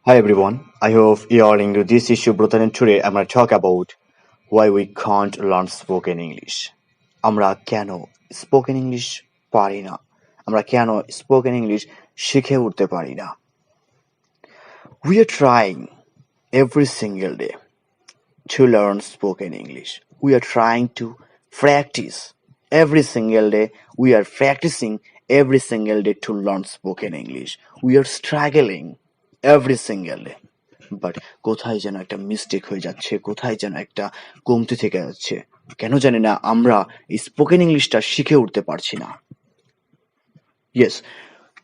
Hi everyone, I hope you are into this issue, brother, and today I'm going to talk about why we can't learn spoken English. আমরা কেন spoken English পারি না, আমরা কেন spoken English শিখে উঠতে পারি না. We are trying every single day to learn spoken English. We are trying to practice every single day. We are practicing every single day to learn spoken English. We are struggling every single day. But কোথায় যেন একটা mistake হয়ে যাচ্ছে, কোথায় যেন একটা কমতি থেকে যাচ্ছে. কেন জানি না আমরা এই স্পোকেন ইংলিশটা শিখে উঠতে পারছি না. ইয়েস,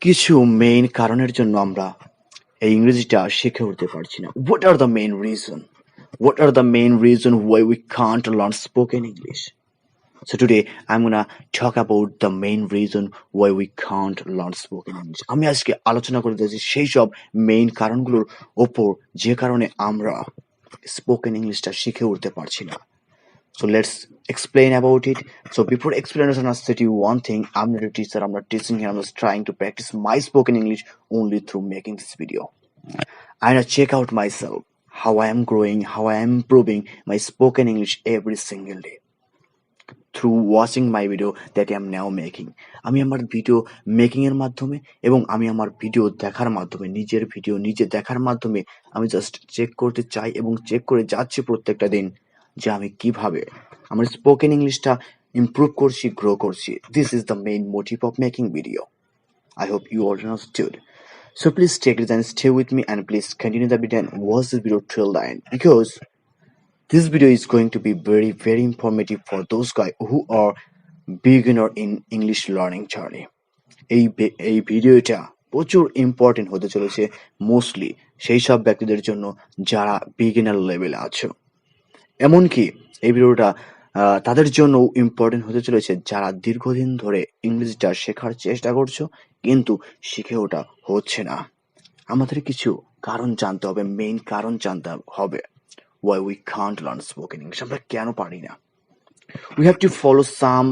কিছু মেইন কারণের জন্য আমরা এই ইংরেজিটা শিখে উঠতে পারছি না. What are the main reason? What are the main reason why we can't learn spoken English? So today I'm gonna talk about the main reason why we can't learn spoken English. আমি আজকে আলোচনা করে দিয়েছি সেই সব main কারণগুলোর ওপর যে কারণে আমরা স্পোকেন ইংলিশটা শিখে উঠতে পারছি না. So let's explain about it. So before explanation, I'll say to you one thing. I'm not a teacher, I'm not teaching here, I'm just trying to practice my spoken English only through making this video. I'm gonna check out myself, how I am growing, how I am improving my spoken English every single day through watching my video that I am now making. আমি আমার video making এর মাধ্যমে এবং আমি আমার video দেখার মাধ্যমে, নিজের ভিডিও নিজে দেখার মাধ্যমে আমি জাস্ট চেক করতে চাই এবং চেক করে যাচ্ছি প্রত্যেকটা দিন যে আমি কিভাবে আমার স্পোকেন ইংলিশটা ইমপ্রুভ করছি, গ্রো করছি. This is the main motive of making video. I hope you all understood. So please take it and stay with me and please continue the video and watch this video till the end because this video is going to be very very informative for those guys who are beginner in English learning journey. এই ভিডিওটা প্রচুর important হতে চলেছে mostly সেই সব ব্যক্তিদের জন্য যারা বিগিনার লেভেলে আছে. এমনকি এই ভিডিওটা তাদের জন্য ইম্পর্টেন্ট হতে চলেছে যারা দীর্ঘদিন ধরে ইংরেজিটা শেখার চেষ্টা করছো কিন্তু শিখে ওঠা হচ্ছে না. আমাদের কিছু কারণ জানতে হবে, মেইন কারণ জানতে হবে why we can't learn spoken English. আমরা কেন পারি না? We have to follow some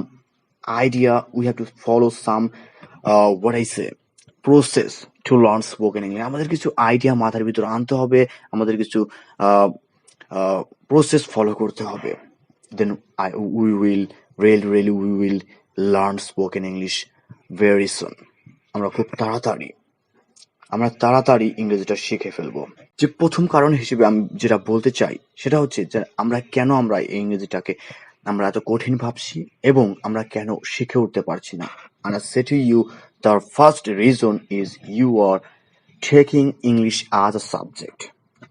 idea, we have to follow some what I say process to learn spoken English. আমাদের কিছু আইডিয়া মাথার ভিতর আনতে হবে, আমাদের কিছু প্রসেস ফলো করতে হবে. Then we will really we will learn spoken English very soon. আমরা খুব তাড়াতাড়ি ইংরেজিটা শিখে ফেলবো. যে প্রথম কারণ হিসেবে আমি যেটা বলতে চাই সেটা হচ্ছে যে আমরা এই ইংরেজিটাকে আমরা এত কঠিন ভাবছি এবং আমরা কেন শিখে উঠতে পারছি না. And I say to you, the first reason is you are taking English as a subject.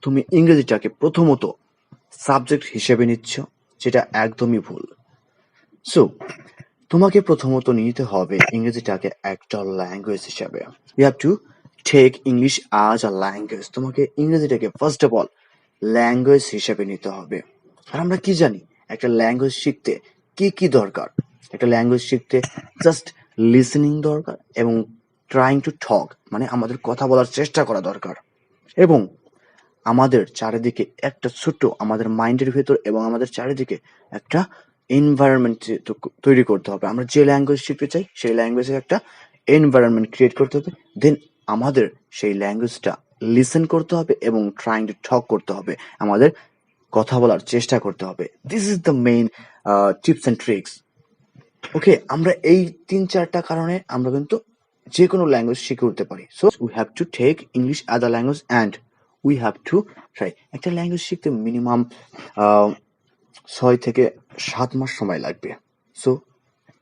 তুমি ইংরেজিটাকে প্রথমত সাবজেক্ট হিসেবে নিচ্ছ, যেটা একদমই ভুল. সো তোমাকে প্রথমত নিতে হবে ইংরেজিটাকে একটা ল্যাঙ্গুয়েজ হিসেবে. You have to take English as a language. তোমাকে ইংরেজিটাকে ফার্স্ট অফ অল ল্যাঙ্গুয়েজ হিসেবে নিতে হবে. আর আমরা কি জানি একটা ল্যাঙ্গুয়েজ শিখতে কি দরকার? একটা ল্যাঙ্গুয়েজ শিখতে জাস্ট লিসেনিং দরকার এবং ট্রাইং টু টক, মানে আমাদের কথা বলার চেষ্টা করা দরকার এবং আমাদের চারিদিকে একটা ছোট্ট আমাদের মাইন্ডের ভেতর এবং আমাদের চারিদিকে একটা এনভায়রনমেন্ট তৈরি করতে হবে. আমরা যে ল্যাঙ্গুয়েজ শিখতে চাই সেই ল্যাঙ্গুয়েজের একটা এনভায়রনমেন্ট ক্রিয়েট করতে হবে. দেন আমাদের সেই ল্যাঙ্গুয়েজটা লিসেন করতে হবে এবং ট্রাইং টু টক করতে হবে, আমাদের কথা বলার চেষ্টা করতে হবে. This is the main tips and tricks. Okay, আমরা এই 3-4টা কারণে আমরা কিন্তু যে কোনো ল্যাঙ্গুয়েজ শিখে উঠতে পারি. So we have to take English as a language and we have to try. একটা ল্যাঙ্গুয়েজ শিখতে মিনিমাম 6 থেকে 7 মাস সময় লাগবে. সো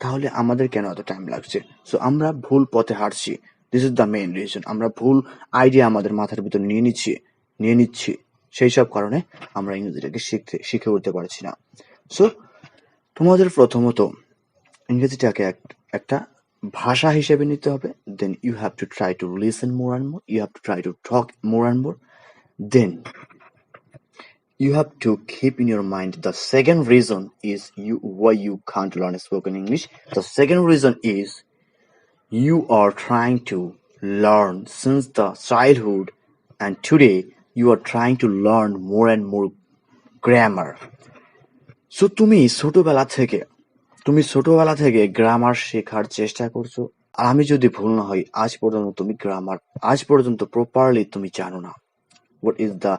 তাহলে আমাদের কেন এত টাইম লাগছে? সো আমরা ভুল পথে হাঁটছি. This is the main reason. আমরা ভুল আইডিয়া আমাদের মাথার ভিতর নিয়ে নিচ্ছি সেই সব কারণে আমরা ইংরেজিটাকে শিখে উঠতে পারছি না. সো তোমাদের প্রথমত ইংরেজিটাকে একটা ভাষা হিসেবে নিতে হবে. Then you have to try to listen more and more, you have to try to talk more and more. Then you have to keep in your mind the second reason is why you can't learn spoken English. The second reason is you are trying to learn since the childhood and today you are trying to learn more and more grammar. So তুমি ছোটবেলা থেকে grammar শেখার চেষ্টা করছো. আর আমি যদি ভুল না হই আজ পর্যন্ত প্রপারলি তুমি জানো না. what is the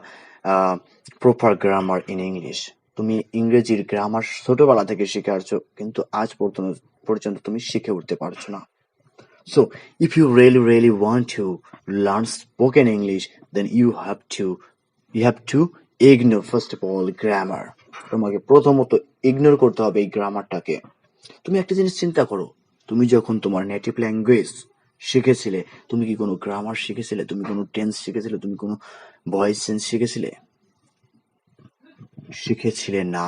proper grammar in English. তুমি ইংরেজির গ্রামার ছোটবেলা থেকে শিখে আসছো, কিন্তু আজ পর্যন্ত তুমি শিখে উঠতে পারছো না। So if you really want to learn spoken English, then you have to ignore first of all grammar. তোমাকে প্রথমত ইগনোর করতে হবে এই গ্রামারটাকে। তুমি একটা জিনিস চিন্তা করো, তুমি যখন তোমার নেটিভ ল্যাঙ্গুয়েজ শিখেছিলে, তুমি কি কোনো গ্রামার শিখেছিলে? তুমি কোনো টেন্স শিখেছিলে? তুমি কোনো ভয়েস চেঞ্জ শিখেছিলে না।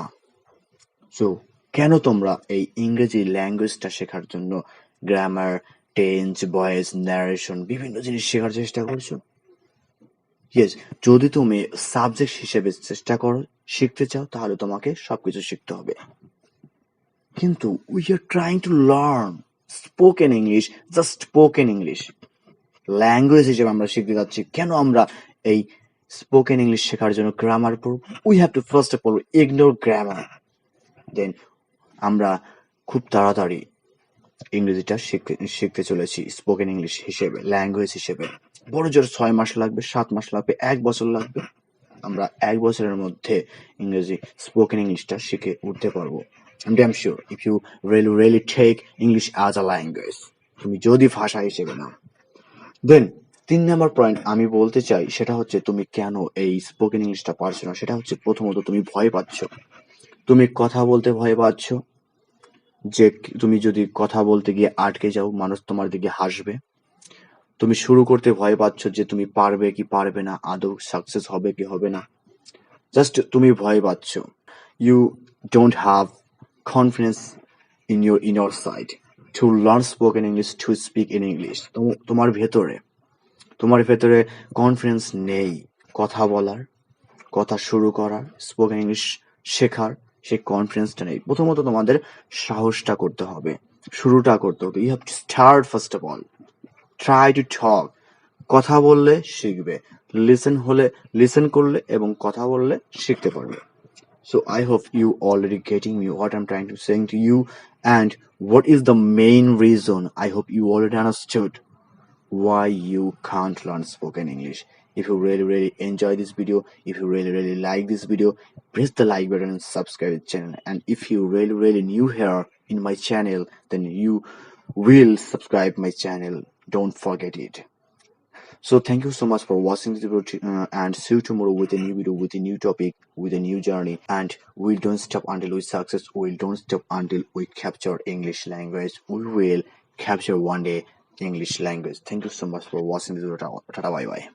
সো কেন তোমরা এই ইংরেজি ল্যাঙ্গুয়েজটা শেখার জন্য গ্রামার, টেন্স, ভয়েস, ন্যারেশন বিভিন্ন জিনিস শেখার চেষ্টা করছো? ইয়েস, যদি তুমি সাবজেক্ট হিসেবে চেষ্টা করো, শিখতে চাও, তাহলে তোমাকে সবকিছু শিখতে হবে। কিন্তু we are trying to learn spoken English, just spoken English language হিসেবে আমরা শিখতে যাচ্ছি। কেন আমরা এই স্পোকেন ইংলিশ শেখার জন্য গ্রামার পড়ব? We have to first of all ignore grammar, then আমরা খুব তাড়াতাড়ি ইংরেজিটা শিখতে চলেছি স্পোকেন ইংলিশ হিসেবে, ল্যাঙ্গুয়েজ হিসেবে। বড় জোর 6 মাস লাগবে, 7 মাস লাগবে, 1 বছর লাগবে। আমরা 1 বছরের মধ্যে ইংরেজি স্পোকেন ইংলিশটা শিখে উঠতে পারবো। I'm damn sure if you really take English as a language, তুমি যদি ভাষা হিসেবে নাও। দেন 3 নাম্বার পয়েন্ট আমি বলতে চাই, সেটা হচ্ছে তুমি কেন এই স্পোকেন ইংলিশটা পারছো না। সেটা হচ্ছে প্রথমত তুমি ভয় পাচ্ছ। তুমি কথা বলতে ভয় পাচ্ছ, যে তুমি যদি কথা বলতে গিয়ে আটকে যাও, মানুষ তোমার দিকে হাসবে। তুমি শুরু করতে ভয় পাচ্ছ যে তুমি পারবে কি পারবে না, আদৌ সাকসেস হবে কি হবে না, জাস্ট তুমি ভয় পাচ্ছ। You don't have confidence in your inner side to learn spoken English, to speak in English. তোমার ভেতরে কনফিডেন্স নেই কথা বলার, কথা শুরু করার, স্পোকেন ইংলিশ শেখার সেই কনফিডেন্সটা নেই। প্রথমত তোমাদের সাহসটা করতে হবে, শুরুটা করতে হবে। You have to start first of all, try to talk. কথা বললে শিখবে, লিসেন করলে এবং কথা বললে শিখতে পারবে। So I hope you already getting me what I'm trying to saying to you, and what is the main reason. I hope you already understood why you can't learn spoken English. If you really enjoy this video, if you really like this video, press the like button and subscribe the channel. And if you really new here in my channel, then you will subscribe my channel. Don't forget it. So thank you so much for watching this video, and see you tomorrow with a new video, with a new topic, with a new journey. And we don't stop until we success. We don't stop until we capture English language. We will capture one day English language. Thank you so much for watching this video. Tata, bye bye.